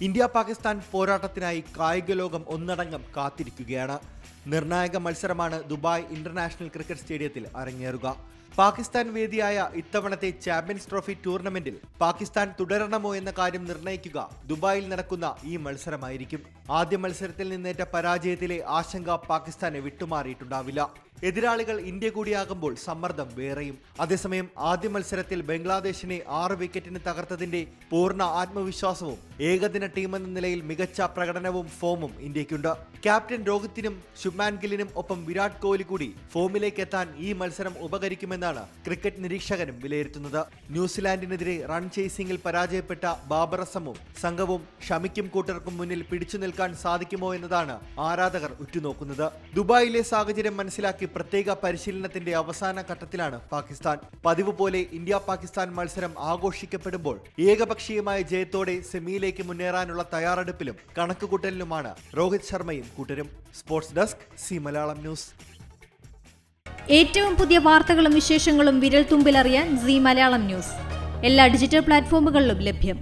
India Pakistan പോരാട്ടത്തിനായി കായിക ലോകം ഒന്നടങ്കം കാത്തിരിക്കുകയാണ്. നിർണായക മത്സരമാണ് ദുബായ് ഇന്റർനാഷണൽ ക്രിക്കറ്റ് സ്റ്റേഡിയത്തിൽ അരങ്ങേറുക. പാകിസ്ഥാൻ വേദിയായ ഇത്തവണത്തെ ചാമ്പ്യൻസ് ട്രോഫി ടൂർണമെന്റിൽ പാകിസ്ഥാൻ തുടരണമോ എന്ന കാര്യം നിർണ്ണയിക്കുക ദുബായിൽ നടക്കുന്ന ഈ മത്സരമായിരിക്കും. ആദ്യ മത്സരത്തിൽ നിന്നേറ്റ പരാജയത്തിലെ ആശങ്ക പാകിസ്ഥാനെ വിട്ടുമാറിയിട്ടുണ്ടാവില്ല. എതിരാളികൾ ഇന്ത്യ കൂടിയാകുമ്പോൾ സമ്മർദ്ദം വേറെയും. അതേസമയം ആദ്യ മത്സരത്തിൽ ബംഗ്ലാദേശിനെ 6 വിക്കറ്റിന് തകർത്തതിന്റെ പൂർണ്ണ ആത്മവിശ്വാസവും ഏകദിന ടീമെന്ന നിലയിൽ മികച്ച പ്രകടനവും ഫോമും ഇന്ത്യക്കുണ്ട്. ക്യാപ്റ്റൻ രോഹിത്തിനും ശുഭ്മാൻ ഗില്ലിനും ഒപ്പം വിരാട് കോഹ്ലി കൂടി ഫോമിലേക്ക് എത്താൻ ഈ മത്സരം ഉപകരിക്കുമെന്നാണ് ക്രിക്കറ്റ് നിരീക്ഷകരും വിലയിരുത്തുന്നത്. ന്യൂസിലാൻഡിനെതിരെ റൺ ചേസിംഗിൽ പരാജയപ്പെട്ട ബാബർ അസമും സംഘവും ഷമിക്കും കൂട്ടർക്കും മുന്നിൽ പിടിച്ചു നിൽക്കാൻ സാധിക്കുമോ എന്നതാണ് ആരാധകർ ഉറ്റുനോക്കുന്നത്. ദുബായിലെ സാഹചര്യം മനസ്സിലാക്കി പ്രത്യേക പരിശീലനത്തിന്റെ അവസാന ഘട്ടത്തിലാണ് പാകിസ്ഥാൻ. പതിവ് പോലെ ഇന്ത്യ പാകിസ്ഥാൻ മത്സരം ആഘോഷിക്കപ്പെടുമ്പോൾ ഏകപക്ഷീയമായ ജയത്തോടെ സെമിയിലേക്ക് മുന്നേറാനുള്ള തയ്യാറെടുപ്പിലും കണക്കുകൂട്ടലിലുമാണ് രോഹിത് ശർമ്മയും കൂട്ടരും. Sports desk C Malayalam news. ഏറ്റവും പുതിയ വാർത്തകളും വിശേഷങ്ങളും വിരൽ തുമ്പിലറിയാൻ സി മലയാളം ന്യൂസ് എല്ലാ ഡിജിറ്റൽ പ്ലാറ്റ്ഫോമുകളിലും ലഭ്യം.